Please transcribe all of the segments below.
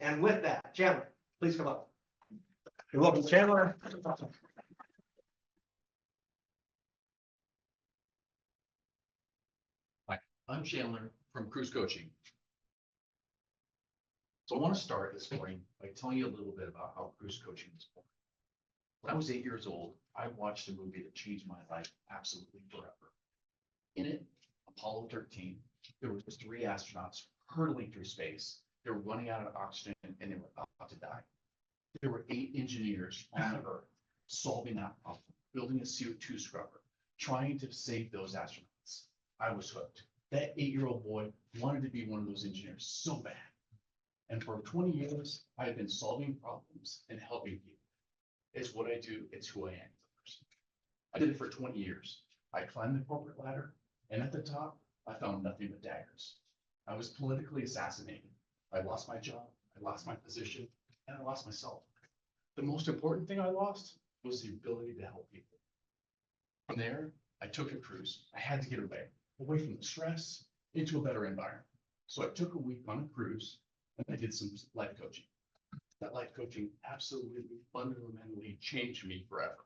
And with that, Chandler, please come up. You're welcome, Chandler. Hi, I'm Chandler from Crooz Coaching. So I want to start this morning by telling you a little bit about how Crooz Coaching was born. When I was 8 years old, I watched a movie that changed my life absolutely forever. In it, Apollo 13, there were 3 astronauts hurtling through space. They were running out of oxygen and they were about to die. There were 8 engineers on the Earth solving that problem, building a CO2 scrubber, trying to save those astronauts. I was hooked. That 8-year-old boy wanted to be one of those engineers so bad. And for 20 years, I've been solving problems and helping people. It's what I do. It's who I am as a person. I did it for 20 years. I climbed the corporate ladder, and at the top, I found nothing but daggers. I was politically assassinated. I lost my job. I lost my position, and I lost myself. The most important thing I lost was the ability to help people. From there, I took a cruise. I had to get away from the stress into a better environment. So I took a week on a cruise and I did some life coaching. That life coaching absolutely fundamentally changed me forever.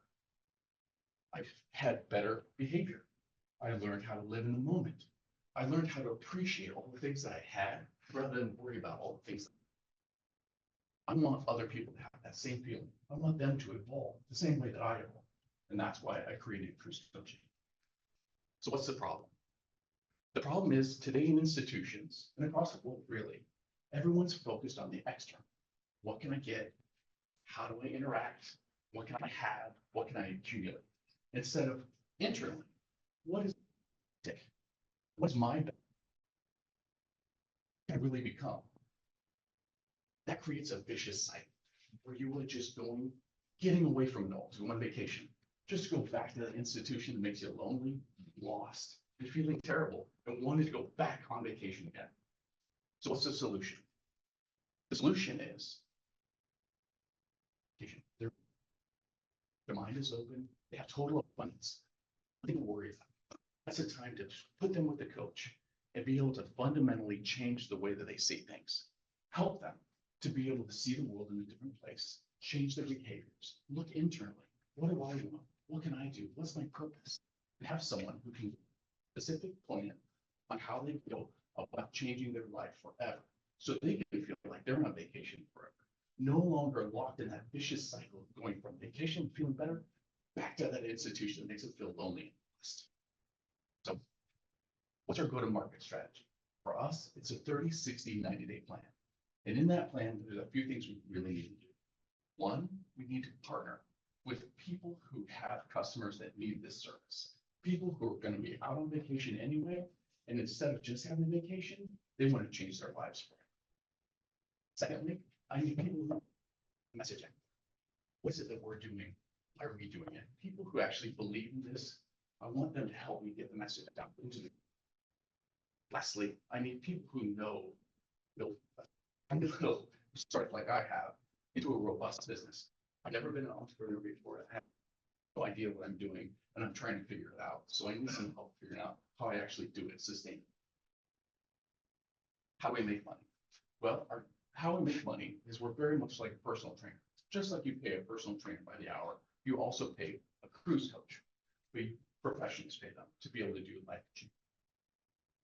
I had better behavior. I learned how to live in the moment. I learned how to appreciate all the things that I had rather than worry about all the things. I want other people to have that same feeling. I want them to evolve the same way that I evolve. And that's why I created Crooz Coaching. So what's the problem? The problem is today in institutions and across the world, really, everyone's focused on the external. What can I get? How do I interact? What can I have? What can I accumulate? Instead of internally, what is it? What's my best? Can I really become? That creates a vicious cycle where you are just getting away from it all to go on vacation, just to go back to that institution that makes you lonely, lost, and feeling terrible, and wanting to go back on vacation again. So what's the solution? The solution is their mind is open, they have total abundance, nothing to worry about. That's a time to put them with the coach and be able to fundamentally change the way that they see things. Help them to be able to see the world in a different place, change their behaviors, look internally. What do I want? What can I do? What's my purpose? And have someone who can specific plan on how they feel about changing their life forever. So they can feel like they're on vacation forever. No longer locked in that vicious cycle of going from vacation, feeling better, back to that institution that makes them feel lonely and lost. So what's our go-to-market strategy? For us, it's a 30, 60, 90-day plan. And in that plan, there's a few things we really need to do. One, we need to partner with people who have customers that need this service. People who are going to be out on vacation anyway, and instead of just having a vacation, they want to change their lives forever. Secondly, I need people who know messaging. What is it that we're doing? Why are we doing it? People who actually believe in this, I want them to help me get the message down into the. Lastly, I need people who know, start like I have, into a robust business. I've never been an entrepreneur before. I have no idea what I'm doing, and I'm trying to figure it out. So I need some help figuring out how I actually do it sustainably. How do we make money? Well, how we make money is we're very much like a personal trainer. Just like you pay a personal trainer by the hour, you also pay a cruise coach. We professionals pay them to be able to do life coaching.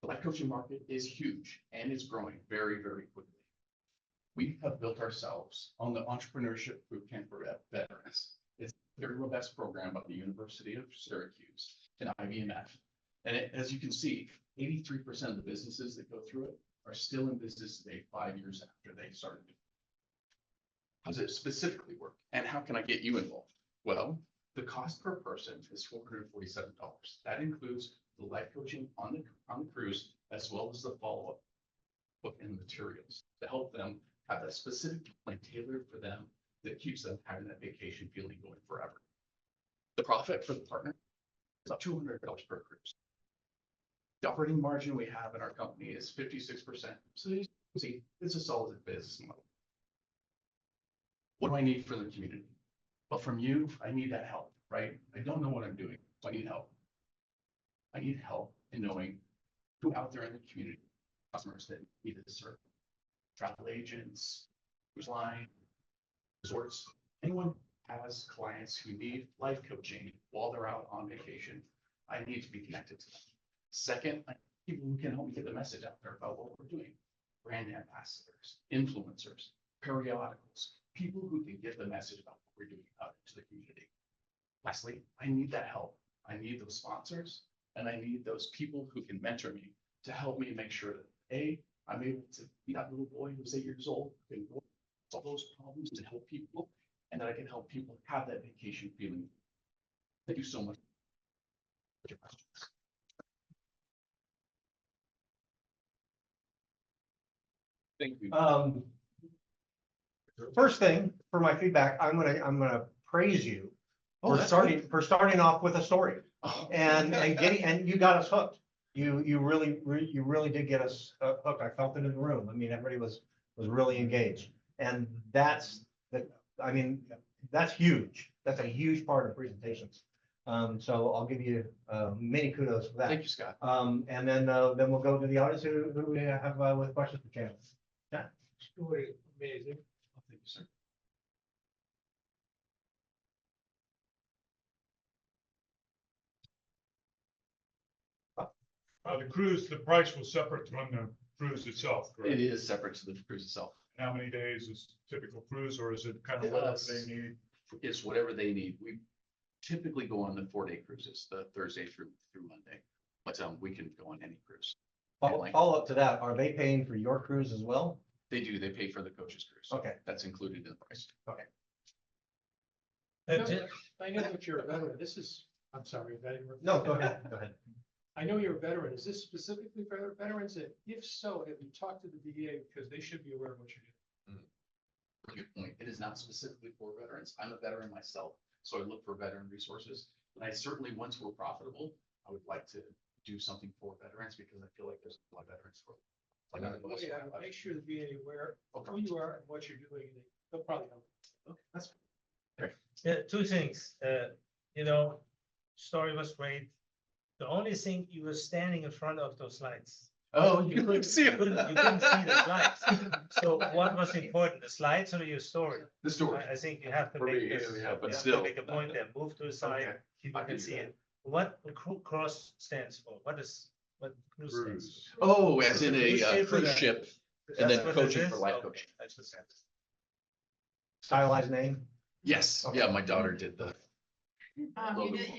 The life coaching market is huge and it's growing very, very quickly. We have built ourselves on the entrepreneurship bootcamp for veterans. It's a very robust program by the University of Syracuse and IBMF. And as you can see, 83% of the businesses that go through it are still in business today 5 years after they started. How does it specifically work? And how can I get you involved? Well, the cost per person is $447. That includes the life coaching on the cruise, as well as the follow-up book and materials to help them have that specific plan tailored for them that keeps them having that vacation feeling going forever. The profit for the partner is up $200 per cruise. The operating margin we have in our company is 56%. So you see, it's a solid business model. What do I need for the community? Well, from you, I need that help, right? I don't know what I'm doing, so I need help. I need help in knowing who out there in the community, customers that need this service, travel agents, cruise line, resorts, anyone has clients who need life coaching while they're out on vacation, I need to be connected to them. Second, I need people who can help me get the message out there about what we're doing. Brand ambassadors, influencers, periodicals, people who can get the message about what we're doing out into the community. Lastly, I need that help. I need those sponsors, and I need those people who can mentor me to help me make sure that I'm able to be that little boy who's 8 years old, who can solve those problems to help people, and that I can help people have that vacation feeling. Thank you so much for your questions. Thank you. First thing for my feedback, I'm gonna praise you Oh, for that's starting off with a story Oh. and you got us hooked. You really did get us hooked. I felt it in the room. I mean, everybody was really engaged, and that's huge. That's a huge part of presentations. So I'll give you many kudos for that. Thank you, Scott. And then we'll go to the audience who we have with questions for Chandler. Yeah. Story amazing. Oh, thank you, sir. The cruise, the price was separate from the cruise itself, correct? It is separate to the cruise itself. How many days is typical cruise, or is it kind of whatever they need? It's whatever they need. We typically go on the 4-day cruises, the Thursday through Monday, but we can go on any cruise. Follow up to that. Are they paying for your cruise as well? They do. They pay for the coach's cruise. Okay. That's included in the price. I know that you're a veteran. I'm sorry, veteran. No, go ahead. Go ahead. I know you're a veteran. Is this specifically for veterans? And if so, have you talked to the VA, because they should be aware of what you're doing? Good point. It is not specifically for veterans. I'm a veteran myself, so I look for veteran resources. And I certainly, once we're profitable, I would like to do something for veterans, because I feel like there's a lot of veterans for. Make sure the VA aware of who you are and what you're doing. They'll probably help. Okay, that's Yeah, two things, story was great. The only thing, you were standing in front of those lights. Oh, you couldn't see You it. couldn't see the slides. So what was important, the slides or your story? The story. I think you have to For make me, this, yeah, but you have still. to make a point there, move to the side, Okay. people I can can do see that. it. What Cross stands for, what cruise stands for? Oh, as in Cruise a ship cruise or a- ship, That's and then what coaching it for is? life Okay, coaching. that's the sense. Stylized name? Yes, Okay. yeah, my daughter did the. You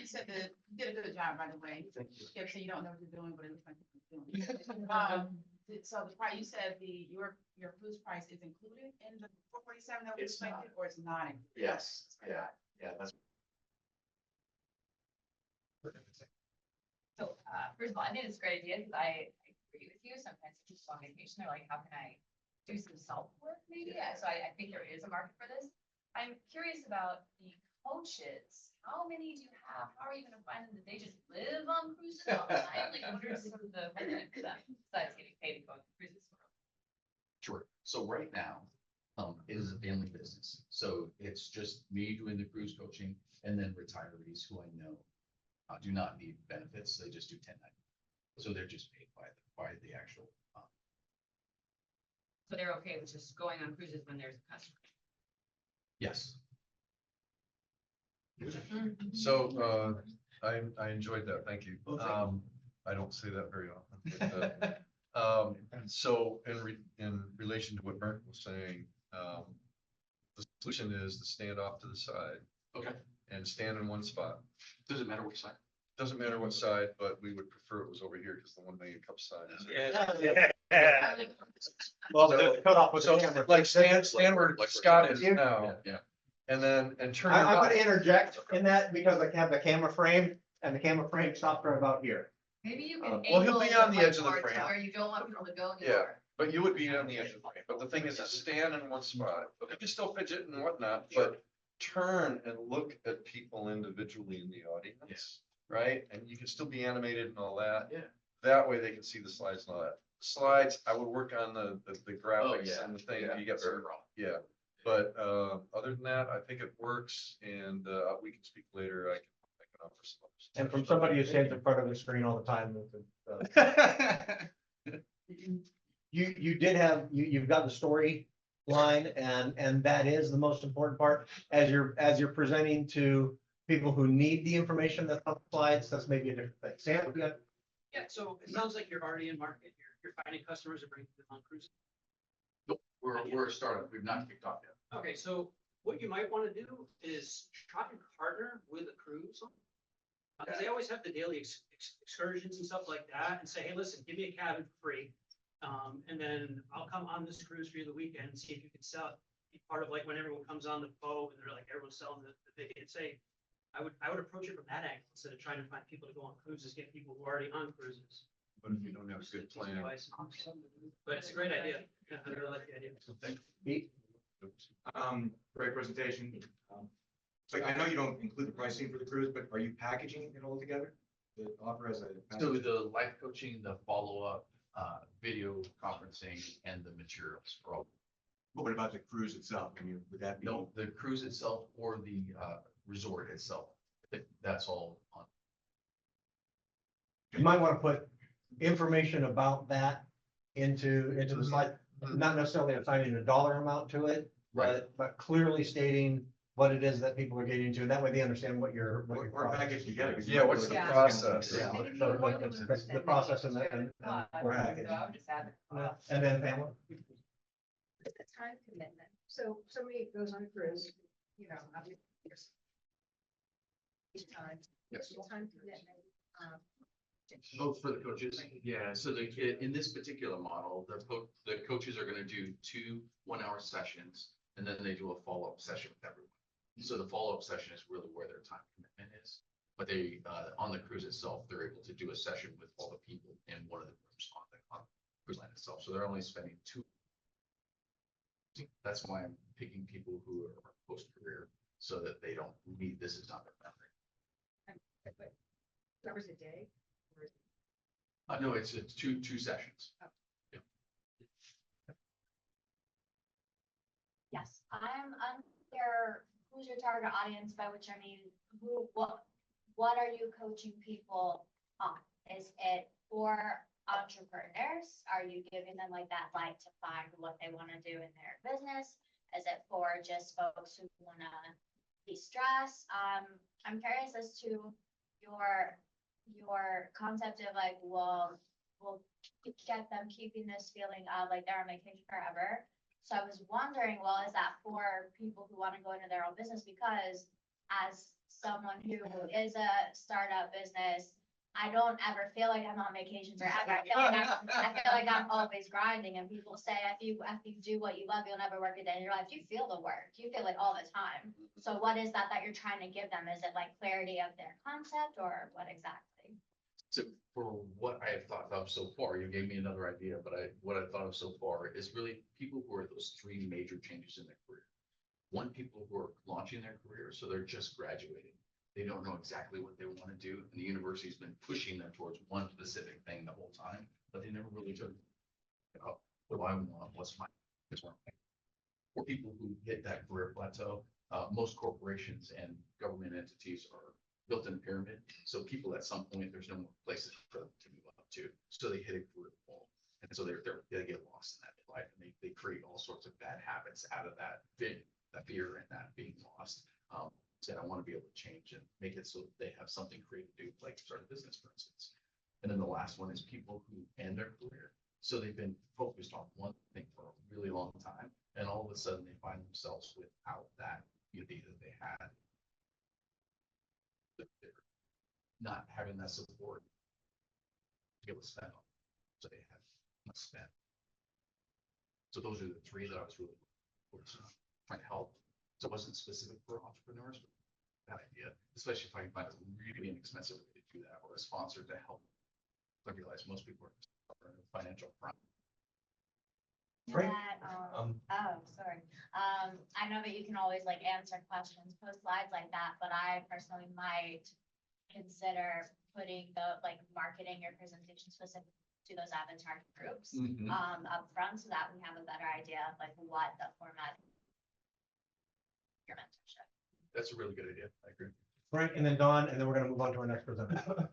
said that, you did a good job, by the way. Thank you. You kept saying you don't know what you're doing, but it looks like you're doing. So the price, you said your cruise price is included in the 447 that we It's not. expected, or it's not? included? Yes, yeah, that's. So, first of all, I think it's a great idea, because I agree with you. Sometimes people on vacation, they're like, how can I do some self work maybe? Yeah, so I think there is a market for this. I'm curious about the coaches. How many do you have? How are you gonna find them? Did they just live on cruises all the time? Like, what are some of the benefits for them besides getting paid to go on cruises? Sure. So right now, it is a family business. So it's just me doing the cruise coaching, and then retirees who I know do not need benefits. They just do 1099. So they're just paid by the actual. So they're okay with just going on cruises when there's a customer? Yes. So, I enjoyed that, thank you. Oh, thank you. I don't say that very often. But, so in relation to what Merck was saying, the solution is to stand off to the side Okay. and stand in one spot. Does it matter which side? Doesn't matter what side, but we would prefer it was over here because the 1 million cup side is. Yeah. Well, the cutoff was. So like stand where Scott is now, Yeah. and turn your I'm gonna back. interject in that because I have the camera frame and the camera frame stopped right about here. Maybe you Well, can. he'll angle be on the edge of the whiteboard to frame. Where you don't want people to go Yeah. anywhere. But you would be on the edge of the frame. But the thing is to stand in one spot. You can still fidget and whatnot, but turn and look at people individually in the audience. Yes. Right? And you can still be animated and all that. Yeah. That way they can see the slides and all that. Slides, I would work on the graphics yeah. and the thing. Yeah, You get very some, wrong. yeah. But other than that, I think it works, and we can speak later. I can offer some. other stuff. And from somebody who stands in front of the screen all the time. You did have, you've got the story line, and that is the most important part. As you're presenting to people who need the information that's on the slides, that's maybe a different thing. Sam, you got- Yeah, so it sounds like you're already in market. You're finding customers and bringing them on Crooz. Nope, we're a startup. We've not kicked off yet. Okay, so what you might want to do is try and partner with a cruise. Because they always have the daily excursions and stuff like that, and say, hey, listen, give me a cabin for free. And then I'll come on this cruise for you the weekend and see if you can sell it. Be part of like when everyone comes on the boat and they're like, everyone's selling the ticket, and say, I would approach it from that angle instead of trying to find people to go on cruises, get people who are already on cruises. But if you don't have a good plan. But it's a great idea. Yeah, I really like the idea. Pete? Great presentation. So I know you don't include the pricing for the cruise, but are you packaging it all together? The offer as a. So the life coaching, the follow-up, video conferencing, and the materials for all. What about the cruise itself? I mean, would that be? No, the cruise itself or the resort itself, that's all on. You might want to put information about that into the slide, not necessarily assigning a dollar amount to it, but clearly stating what it is that people are getting into, and that way they understand what you're. Or package together. 'cause you Yeah, might what's go the to- process? Yeah. Maybe So, more than the process and we're happy. So I would just add the cost. And then Pamela? It's a time commitment. So somebody goes on a cruise, you know, obviously. there's Time. Yes. Time commitment. Both for the coaches, yeah, so in this particular model, the coaches are gonna do 2 1-hour sessions, and then they do a follow-up session with everyone. So the follow-up session is really where their time commitment is, but they, on the cruise itself, they're able to do a session with all the people in one of the rooms on the cruise line itself, so they're only spending 2. That's why I'm picking people who are post-career, so that they don't need, this is not their memory. Hours a day. No, it's two sessions. Yes, I'm unclear, who's your target audience, by which I mean, what are you coaching people on? Is it for entrepreneurs? Are you giving them like that light to find what they want to do in their business? Is it for just folks who want to de-stress? I'm curious as to your concept of like, well, we'll get them keeping this feeling of like they're on vacation forever. So I was wondering, well, is that for people who want to go into their own business? Because as someone who is a startup business, I don't ever feel like I'm on vacation forever. I feel like I'm always grinding, and people say if you do what you love, you'll never work a day in your life. You feel the work. You feel it all the time. So what is that you're trying to give them? Is it like clarity of their concept, or what exactly? So for what I have thought of so far, you gave me another idea, but what I've thought of so far is really people who are those 3 major changes in their career. One, people who are launching their career, so they're just graduating. They don't know exactly what they want to do, and the university's been pushing them towards one specific thing the whole time, but they never really took, what do I want? What's my, for people who hit that career plateau, most corporations and government entities are built in a pyramid. So people at some point, there's no more places for them to move up to. So they hit a career wall. And so they get lost in that life, and they create all sorts of bad habits out of that fear and that being lost. Said, I want to be able to change and make it so that they have something creative to do, like start a business, for instance. And then the last one is people who end their career. So they've been focused on one thing for a really long time, and all of a sudden they find themselves without that unity that they had. They're not having that support to be able to spend on. So they have to spend. So those are the 3 that I was really trying to help. So it wasn't specific for entrepreneurs, but that idea, especially if I can find a really inexpensive way to do that, or a sponsor to help. I realize most people are in a financial crunch. Right. Sorry. I know that you can always like answer questions, post slides like that, but I personally might consider putting the like marketing your presentation specific to those avatar groups up front, so that we have a better idea of like what the format your mentorship. That's a really good idea. I agree. Frank, and then Don, and then we're gonna move on to our next presenter.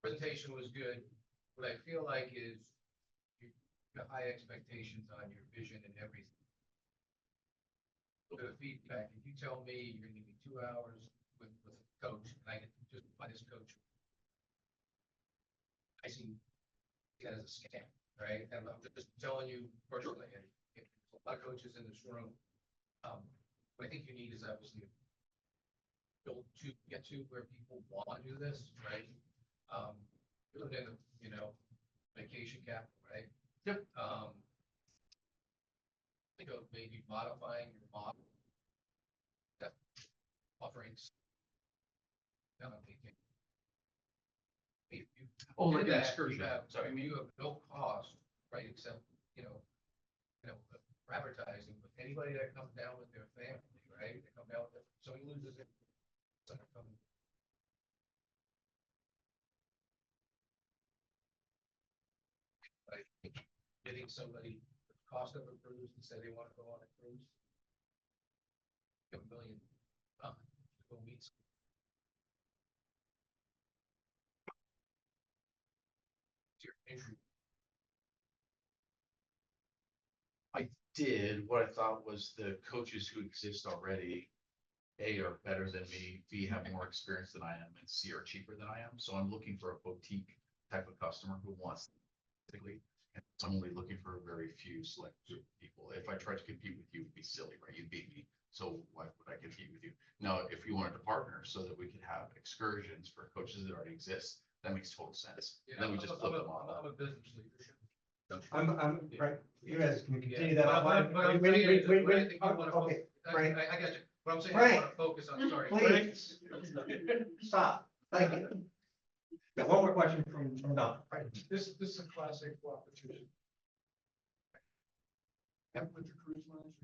Presentation was good. What I feel like is high expectations on your vision and everything. A little bit of feedback, if you tell me you're gonna give me 2 hours with a coach, and I get to just by this coach, I see that as a scam, right? And I'm just telling you personally, and if a lot of coaches in this room, what I think you need is obviously build to get to where people want to do this, right? Build in, vacation capital, right? Yep. Think of maybe modifying your model. That offerings. Now I'm thinking. If you Oh, do like an that, excursion. you have, Sorry. I mean, you have no cost, right, except, for advertising, but anybody that comes down with their family, right, they come down with, so he loses it. Someone coming. Right, getting somebody the cost of a cruise and say they want to go on a cruise. Give $1 million, to go meet. Your entry. I did, what I thought was the coaches who exist already, A, are better than me, B, have more experience than I am, and C, are cheaper than I am. So I'm looking for a boutique type of customer who wants, typically, and so I'm only looking for a very few select group of people. If I tried to compete with you, it'd be silly, right? You'd beat me. So why would I compete with you? Now, if you wanted to partner so that we could have excursions for coaches that already exist, that makes total sense. Then we just flip them on. I'm a business leader. I'm, right, you guys can continue Yeah, that but I'm- offline. but I'm Wait, saying wait, is wait, what I wait, think you wanna okay, Frank, I got you. What I'm saying, Frank. I want to focus on, sorry. please, stop, thank you. Got one more question from Don. This is a classic opportunity. And with the cruise lines.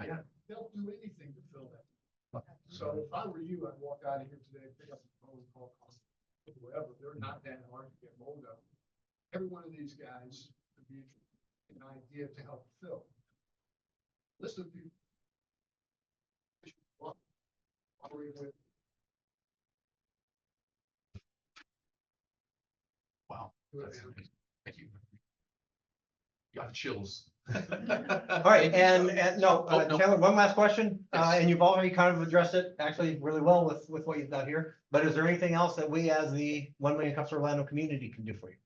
Yeah. They'll do anything to fill that. So if I were you, I'd walk out of here today, pick up the phone, call, whatever, they're not that hard to get hold of. Every one of these guys would be an idea to help fill. Listen to people. Wow. That's amazing. Thank you. Got chills. All right, and no, Oh, no. Chandler, one last question, Yes. and you've already kind of addressed it actually really well with what you've done here. But is there anything else that we as the 1 Million Cups Orlando community can do for you?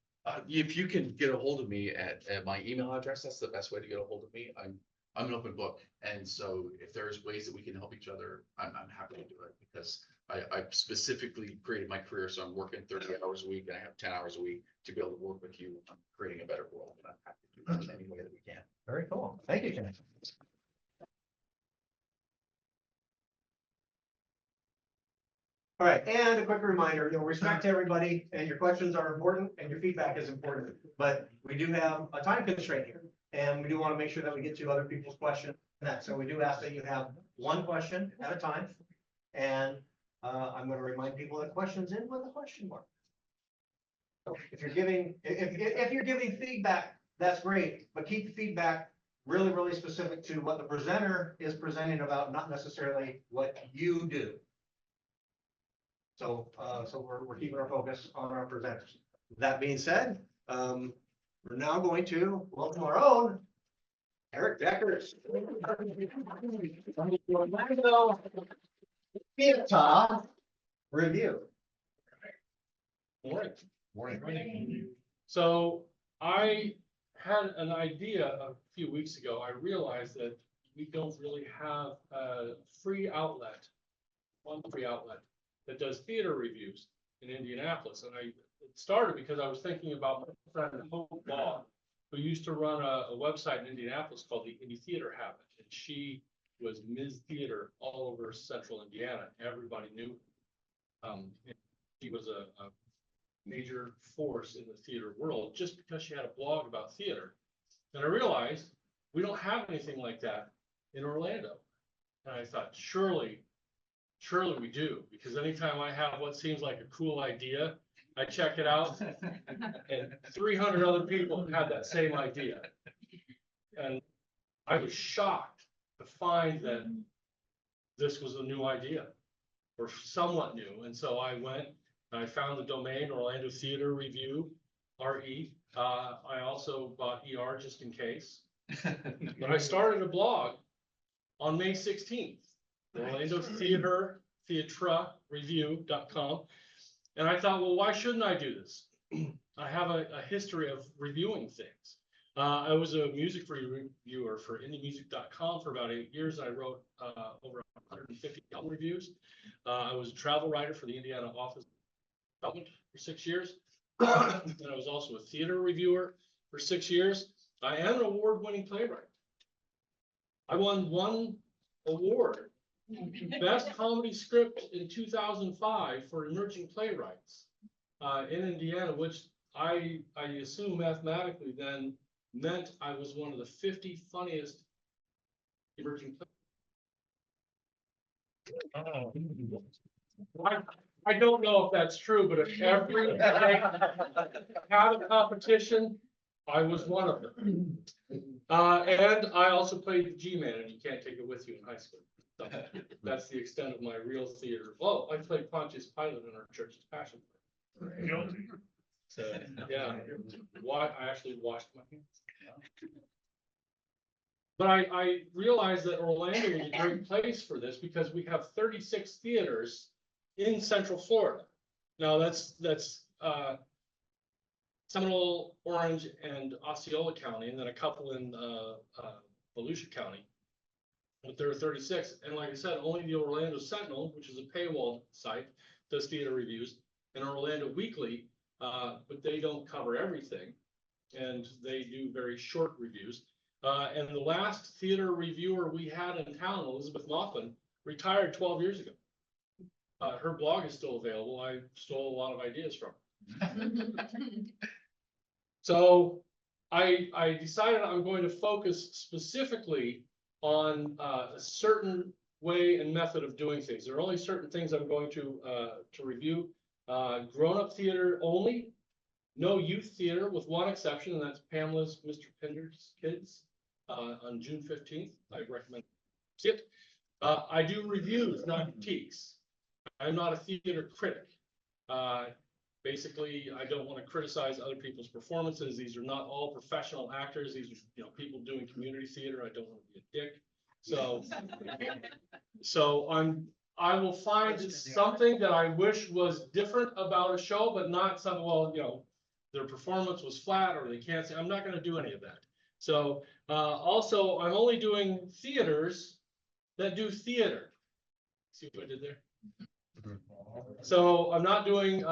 If you can get a hold of me at my email address, that's the best way to get a hold of me. I'm an open book. And so if there's ways that we can help each other, I'm happy to do it because I specifically created my career. So I'm working 30 hours a week and I have 10 hours a week to be able to work with you on creating a better world. And I'm happy to do that in any way that we can. Very cool, thank you, Chandler. All right, and a quick reminder, respect to everybody, and your questions are important, and your feedback is important, but we do have a time constraint here. And we do want to make sure that we get to other people's questions next, so we do ask that you have one question at a time. And I'm going to remind people that questions end with a question mark. So if you're giving, if you're giving feedback, that's great, but keep the feedback really, really specific to what the presenter is presenting about, not necessarily what you do. So, we're keeping our focus on our presenters. That being said, we're now going to welcome our own Erik Deckers. Theater review. Morning. So I had an idea a few weeks ago. I realized that we don't really have a free outlet, one free outlet that does theater reviews in Indianapolis. And it started because I was thinking about my friend Hope Law, who used to run a website in Indianapolis called the Indie Theater Habit. And she was Ms. Theater all over central Indiana. Everybody knew her. She was a major force in the theater world just because she had a blog about theater. And I realized we don't have anything like that in Orlando. And I thought, surely we do, because anytime I have what seems like a cool idea, I check it out and 300 other people had that same idea. And I was shocked to find that this was a new idea or somewhat new. And so I went and I found the domain Orlando Theater Review, RE, I also bought ER just in case. But I started a blog on May 16th, Orlando Theatre Review.com. And I thought, well, why shouldn't I do this? I have a history of reviewing things. I was a music reviewer for indiemusic.com for about 8 years. I wrote over 150 album reviews. I was a travel writer for the Indiana Office of Development for 6 years. And I was also a theater reviewer for 6 years. I am an award-winning playwright. I won 1 award, Best Comedy Script in 2005 for emerging playwrights in Indiana, which I assume mathematically then meant I was one of the 50 funniest emerging playwrights. I don't know if that's true, but if every had a competition, I was one of them. And I also played the G-Man, and you can't take it with you in high school. So that's the extent of my real theater. Oh, I played Pontius Pilate in our church's Passion Play. So, yeah, I actually washed my hands. But I realized that Orlando is a great place for this because we have 36 theaters in Central Florida. Now that's Seminole, Orange, and Osceola County, and then a couple in Volusia County. But there are 36, and like I said, only the Orlando Sentinel, which is a paywall site, does theater reviews, and Orlando Weekly, but they don't cover everything, and they do very short reviews. And the last theater reviewer we had in town, Elizabeth Laughlin, retired 12 years ago. Her blog is still available. I stole a lot of ideas from her. So I decided I'm going to focus specifically on a certain way and method of doing things. There are only certain things I'm going to review. Grown-up theater only, no youth theater with one exception, and that's Pamela's Mr. Pinder's Kids on June 15th. I recommend see it. I do reviews, not critiques. I'm not a theater critic. Basically, I don't want to criticize other people's performances. These are not all professional actors. These are, people doing community theater. I don't want to be a dick. So I will find something that I wish was different about a show, but not something, well, their performance was flat or they can't say. I'm not going to do any of that. So also, I'm only doing theaters that do theater. See what I did there? So I'm not doing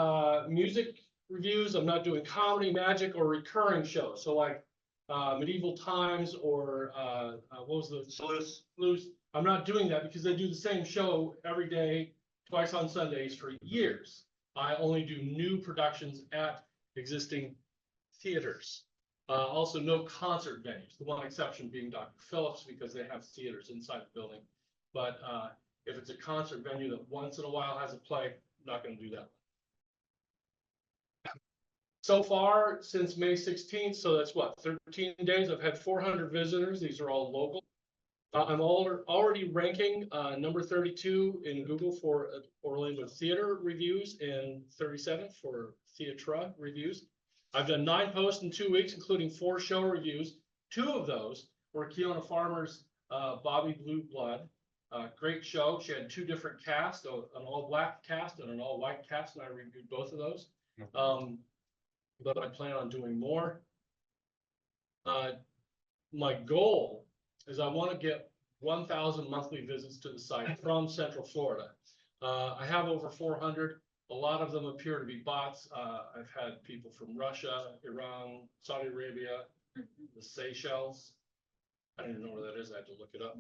music reviews. I'm not doing comedy, magic, or recurring shows. So like Medieval Times or what was the Sleuth? I'm not doing that because they do the same show every day, twice on Sundays for years. I only do new productions at existing theaters. Also, no concert venues. The one exception being Dr. Phillips because they have theaters inside the building. But if it's a concert venue that once in a while has a play, I'm not going to do that. So far, since May 16th, so that's what, 13 days, I've had 400 visitors. These are all local. I'm already ranking number 32 in Google for Orlando Theater Reviews and 37 for Theatra Reviews. I've done 9 posts in 2 weeks, including 4 show reviews. 2 of those were Keona Farmer's Bobby Blue Blood. Great show. She had 2 different casts, an all-black cast and an all-white cast, and I reviewed both of those. But I plan on doing more. My goal is I want to get 1,000 monthly visits to the site from Central Florida. I have over 400. A lot of them appear to be bots. I've had people from Russia, Iran, Saudi Arabia, the Seychelles. I don't even know where that is. I had to look it up.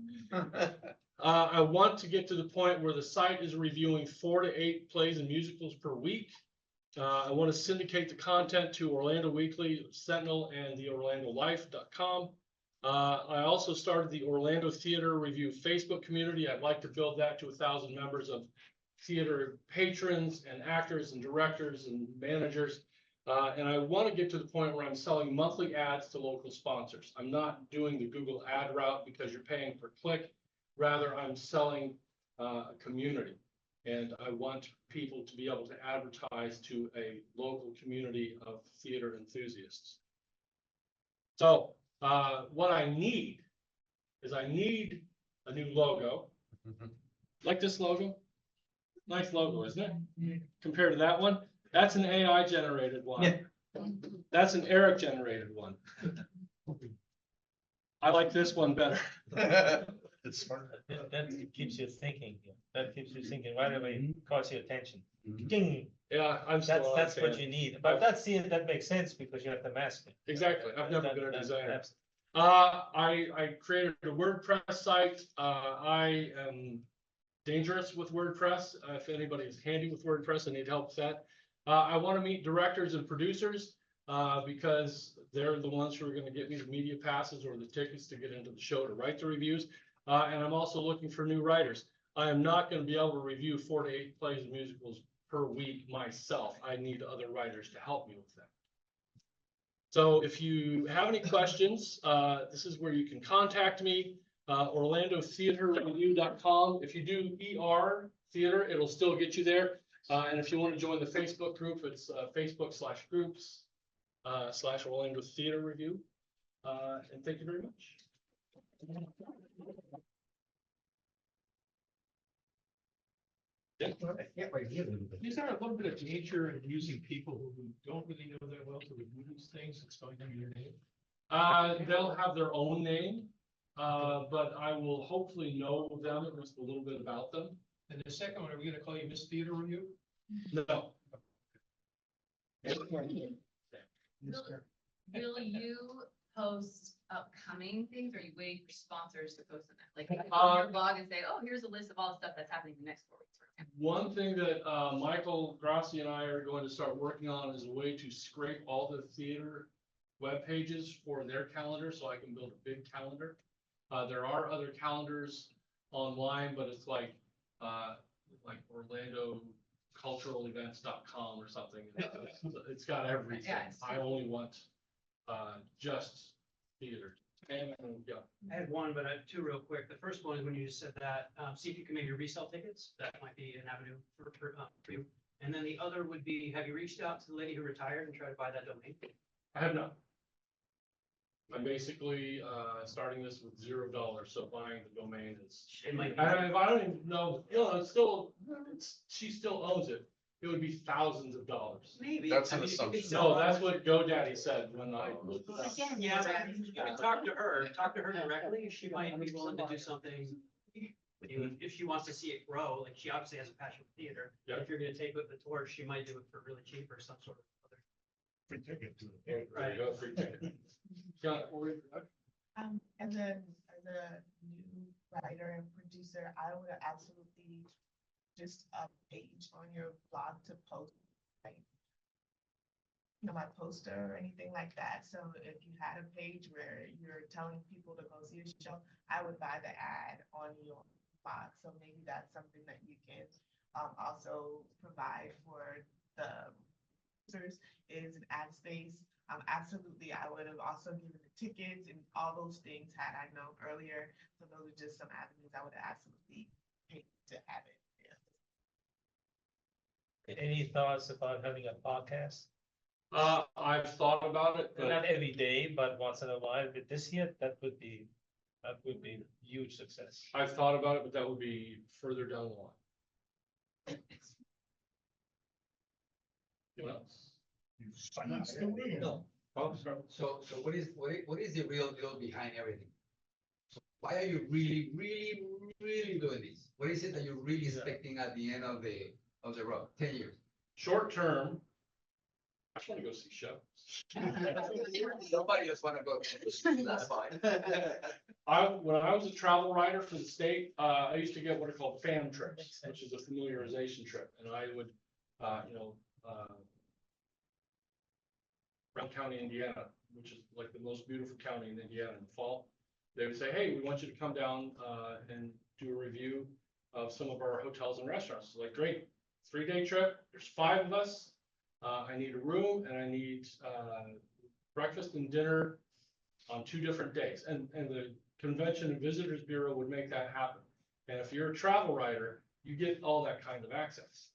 I want to get to the point where the site is reviewing 4 to 8 plays and musicals per week. I want to syndicate the content to Orlando Weekly, Sentinel, and the OrlandoLife.com. I also started the Orlando Theater Review Facebook community. I'd like to build that to 1,000 members of theater patrons and actors and directors and managers. And I want to get to the point where I'm selling monthly ads to local sponsors. I'm not doing the Google ad route because you're paying per click. Rather, I'm selling a community. And I want people to be able to advertise to a local community of theater enthusiasts. So, what I need is I need a new logo, like this logo. Nice logo, isn't it? Compared to that one, that's an AI generated one. That's an Erik generated one. I like this one better. It's smart. That keeps you thinking, that keeps you thinking right away, calls your attention. Ding, Yeah, I'm still. that's what you need, but that makes sense because you have to mask it. Exactly. I've never been a That- designer. that's- I created a WordPress site. I am dangerous with WordPress. If anybody is handy with WordPress and need help with that. I want to meet directors and producers, because they're the ones who are going to get me the media passes or the tickets to get into the show to write the reviews. And I'm also looking for new writers. I am not going to be able to review 4 to 8 plays and musicals per week myself. I need other writers to help me with that. So if you have any questions, this is where you can contact me, orlandotheaterreview.com. If you do ER theater, it'll still get you there. And if you want to join the Facebook group, it's Facebook/groups/Orlando Theater Review. And thank you very much. Is there a little bit of nature in using people who don't really know that well to review these things and spelling them your name? They'll have their own name, but I will hopefully know them, at least a little bit about them. And the second one, are we gonna call you Miss Theater Review? No. Will you post upcoming things, or are you waiting for sponsors to post them? Like, you your blog and say, oh, here's a list of all the stuff that's happening in the next 4 weeks, for example. One thing that Michael Grassi and I are going to start working on is a way to scrape all the theater web pages for their calendar, so I can build a big calendar. There are other calendars online, but it's like OrlandoCulturalEvents.com or something. It's got everything. Yeah, I only want just theater. And yeah. I had one, but I have two real quick. The first one is when you just said that, see if you can maybe resell tickets. That might be an avenue for you. And then the other would be, have you reached out to the lady who retired and tried to buy that domain? I have not. I'm basically starting this with $0, so buying the domain is. It might be. I don't even know, it's still, she still owns it. It would be thousands of dollars. Maybe. That's I an mean, if you could assumption. sell No, that's what GoDaddy said when I. Again, Yeah, but you can talk to her directly. She might be willing to do something with you if she wants to see it grow. Like, she obviously has a passion for theater. Yeah. If you're gonna take with the torch, she might do it for really cheap or some sort of other. Free ticket to There you go, free ticket. Got it, Lori? As a new writer and producer, I would absolutely just a page on your blog to post, like, my poster or anything like that. So if you had a page where you're telling people to go see a show, I would buy the ad on your blog. So maybe that's something that you can also provide for the users is an ad space. Absolutely, I would have also given the tickets and all those things had I known earlier. So those are just some avenues I would have absolutely paid to have it. Yeah. Any thoughts about having a podcast? I've thought about it, but Not every day, but once in a while, but this year, that would be huge success. I've thought about it, but that would be further down the line. Anyone else? No. So what is the real deal behind everything? So why are you really doing this? What is it that you're really expecting at the end of the road, 10 years? Short term, I just want to go see shows. Nobody else wanna go. That's fine. When I was a travel writer for the state, I used to get what are called fam trips, which is a familiarization trip, and I would, Brown County, Indiana, which is like the most beautiful county in Indiana in the fall. They would say, hey, we want you to come down and do a review of some of our hotels and restaurants. Like, great, 3-day trip, there's 5 of us. I need a room and I need breakfast and dinner on 2 different days. And the Convention and Visitors Bureau would make that happen. And if you're a travel writer, you get all that kind of access.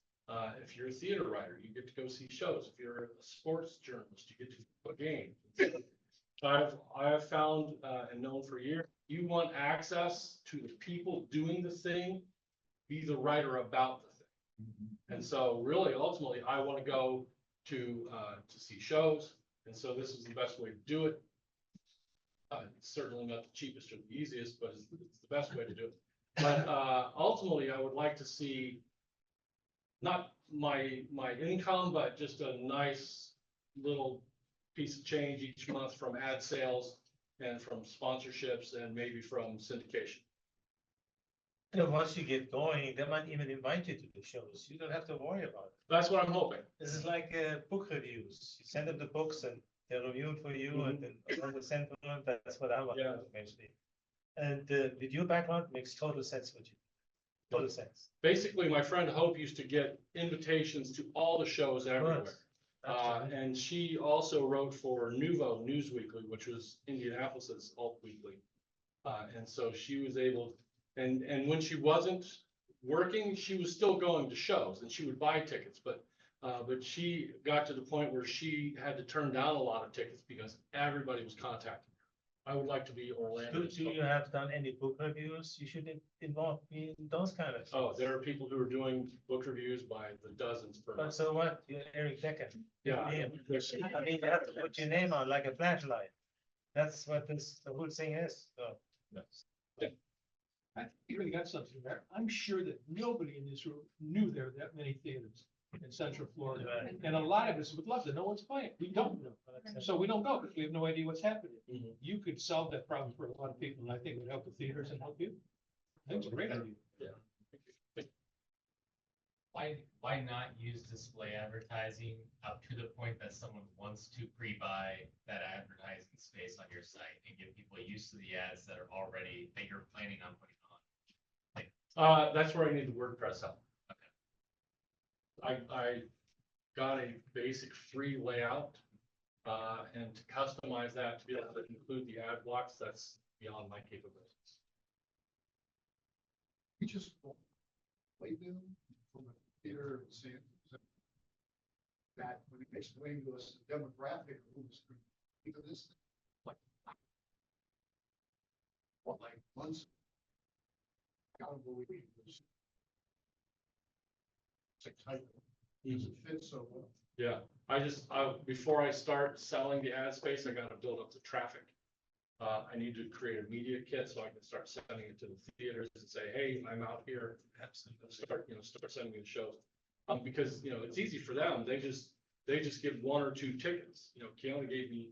If you're a theater writer, you get to go see shows. If you're a sports journalist, you get to a game. I have found, and known for years, you want access to the people doing the thing, be the writer about the thing. And so really, ultimately, I want to go to see shows. And so this is the best way to do it. It's certainly not the cheapest or the easiest, but it's the best way to do it. But ultimately, I would like to see not my income, but just a nice little piece of change each month from ad sales and from sponsorships and maybe from syndication. And once you get going, they might even invite you to the shows. You don't have to worry about it. That's what I'm hoping. This is like book reviews. You send them the books and they review it for you and then all the sentiment. That's what I want to Yeah. do eventually. And with your background, makes total sense what you do. Total sense. Basically, my friend Hope used to get invitations to all the shows everywhere. Absolutely. And she also wrote for Nuvo News Weekly, which was Indianapolis's alt weekly. And so she was able, and when she wasn't working, she was still going to shows and she would buy tickets, but she got to the point where she had to turn down a lot of tickets because everybody was contacting her. I would like to be Orlando. Do you have done any book reviews? You should involve me in those kind of. Oh, there are people who are doing book reviews by the dozens per But month. so what? You're Erik Decker. Yeah. I mean, you have to put your name on like a flashlight. That's what the whole thing is. So. I think you really got something there. I'm sure that nobody in this room knew there were that many theaters in Central Florida. Right. And a lot of us would love to know what's playing. We don't know. So we don't go because we have no idea what's happening. Mhm. You could solve that problem for a lot of people, and I think it would help the theaters and help you. I think it's a great idea. Why not use display advertising up to the point that someone wants to pre-buy that advertising space on your site and get people used to the ads that are already, that you're planning on putting on? That's where I need the WordPress help. I got a basic free layout, and to customize that to be able to include the ad blocks, that's beyond my capabilities. We just playbill from a theater in San Jose. That when it explained to us the demographic of who's into this, like, what, like months? I can't believe it was. It's a typo. Does it fit so well? Yeah, before I start selling the ad space, I gotta build up the traffic. I need to create a media kit so I can start sending it to the theaters and say, hey, I'm out here. Start sending me the shows. Because, it's easy for them. They just give one or two tickets. Keona gave me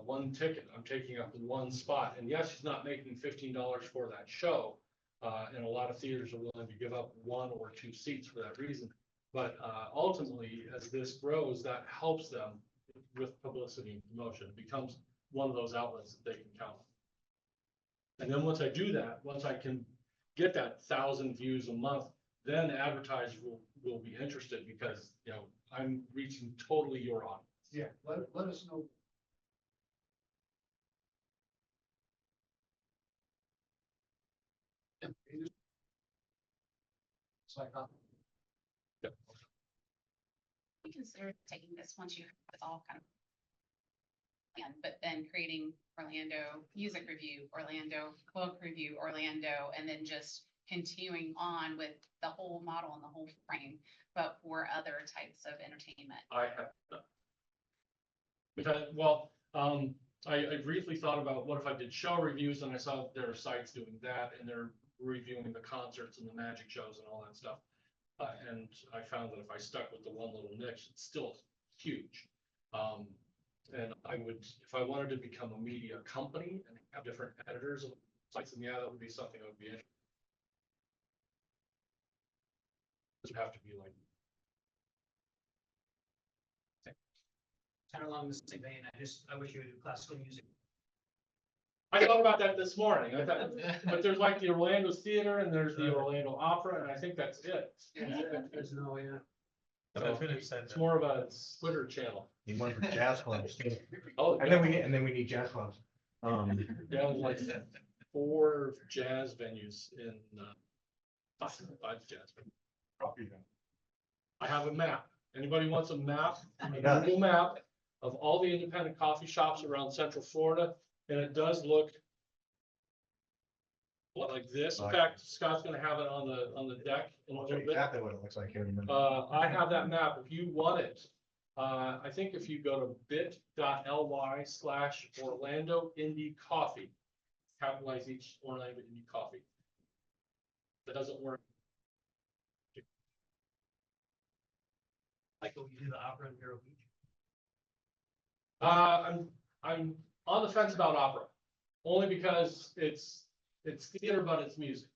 one ticket. I'm taking up one spot. And yes, she's not making $15 for that show. And a lot of theaters are willing to give up one or two seats for that reason. But ultimately, as this grows, that helps them with publicity and promotion. It becomes one of those outlets that they can count on. And then once I do that, once I can get that 1,000 views a month, then the advertisers will be interested because, I'm reaching totally your audience. Yeah, let us know. It's like, We consider taking this once you have it all kind of planned, but then creating Orlando music review, Orlando book review, Orlando, and then just continuing on with the whole model and the whole frame, but for other types of entertainment. I have done. Because, well, I briefly thought about what if I did show reviews and I saw there are sites doing that and they're reviewing the concerts and the magic shows and all that stuff. And I found that if I stuck with the one little niche, it's still huge. And I would, if I wanted to become a media company and have different editors of sites, and yeah, that would be something I would be interested in. It would have to be like. Kind of along the same vein, I wish you would do classical music. I thought about that this morning. I thought, but there's like the Orlando Theater and there's the Orlando Opera, and I think that's it. There's no, yeah. So it's more of a Twitter channel. Need one for jazz clubs too. Oh, And then we need jazz clubs. yeah, like 4 jazz venues in, 5 jazz venues. I have a map. Anybody wants a map? A Yeah. Google map of all the independent coffee shops around Central Florida, and it does look like this. In fact, Scott's gonna have it on the deck in a I'll show little you bit. exactly what it looks like here in a minute. I have that map. If you want it, I think if you go to bit.ly/Orlando Indie Coffee, capitalize each Orlando Indie Coffee. That doesn't work. Like when we do the opera in Vero Beach. I'm on the fence about opera, only because it's theater, but it's music.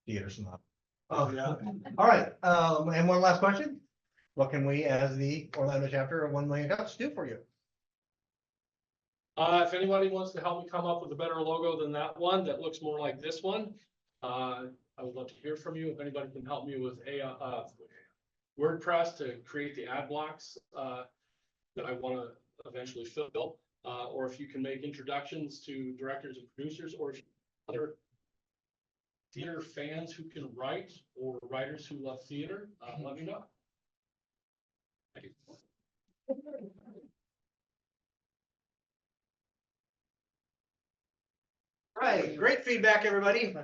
Theater's not. Oh, yeah. All right, and one last question. What can we, as the Orlando chapter of 1 Million Cups, do for you? If anybody wants to help me come up with a better logo than that one, that looks more like this one, I would love to hear from you. If anybody can help me with a WordPress to create the ad blocks that I want to eventually fill, or if you can make introductions to directors and producers, or if other theater fans who can write, or writers who love theater, let me know. Thank you. Right, great feedback, everybody.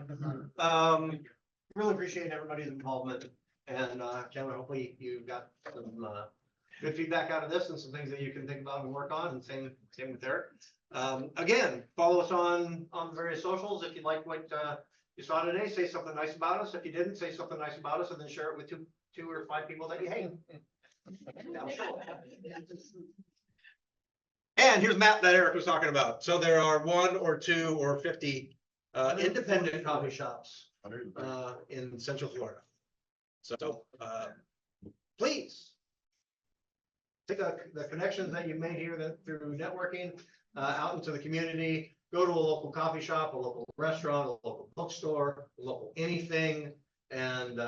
Really appreciate everybody's involvement. And Chandler, hopefully you got some good feedback out of this and some things that you can think about and work on, and same with Erik. Again, follow us on various socials. If you like what you saw today, say something nice about us. If you didn't, say something nice about us, and then share it with two or five people that you hate. And here's Matt that Erik was talking about. So there are 1 or 2 or 50 independent coffee shops in Central Florida. So please take the connections that you've made here through networking out into the community. Go to a local coffee shop, a local restaurant, a local bookstore, a local anything, and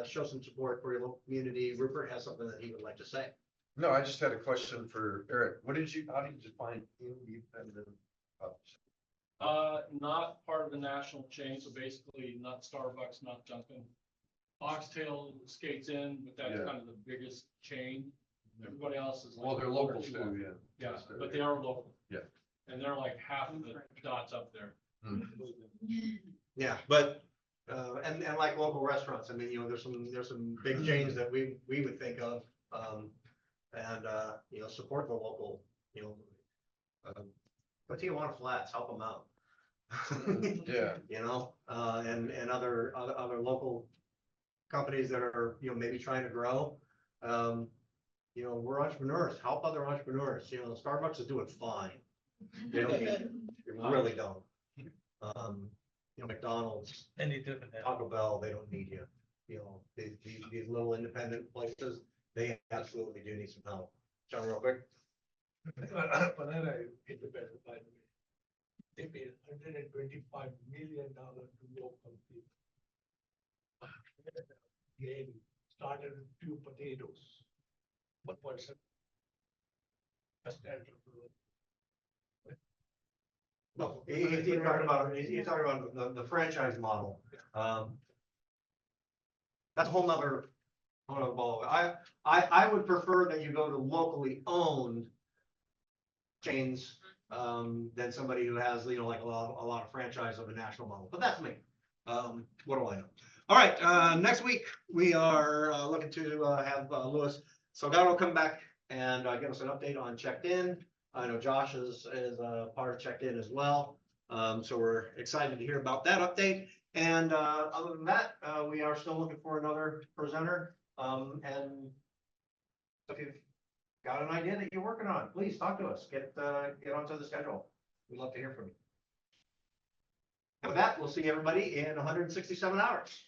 show some support for your local community. Rupert has something that he would like to say. No, I just had a question for Erik. How did you define independent? Not part of the national chain, so basically not Starbucks, not Dunkin'. Oxtail skates in, but that's Yeah. kind of the biggest chain. Everybody else is. Well, like they're one or local two too, off. yeah. Yeah, but they are local. Yeah. And they're like half of the dots up there. Yeah, but and like local restaurants, I mean, you know, there's some big chains that we would think of, and you know, support the local, you know, go to Tijuana Flats, help them out. Yeah. You know, and other local companies that are, you know, maybe trying to grow. You know, we're entrepreneurs, help other entrepreneurs. You know, Starbucks is doing fine. They don't need you. They really don't. You know, McDonald's, Taco Bell, they don't need you. You know, these little independent places, they absolutely do need some help. John, real quick. Panera independent, by the way. They paid $125 million to local people. Again, started with 2 potatoes. 1.7. No, he's talking about the franchise model. That's a whole nother ball. I would prefer that you go to locally owned chains than somebody who has, you know, like a lot of franchise of a national model, but that's me. What do I know? All right, next week we are looking to have Louis Salgado come back and give us an update on Checked In. I know Josh is part of Checked In as well. So we're excited to hear about that update. And other than that, we are still looking for another presenter. And if you've got an idea that you're working on, please talk to us. Get onto the schedule. We'd love to hear from you. And with that, we'll see everybody in 167 hours.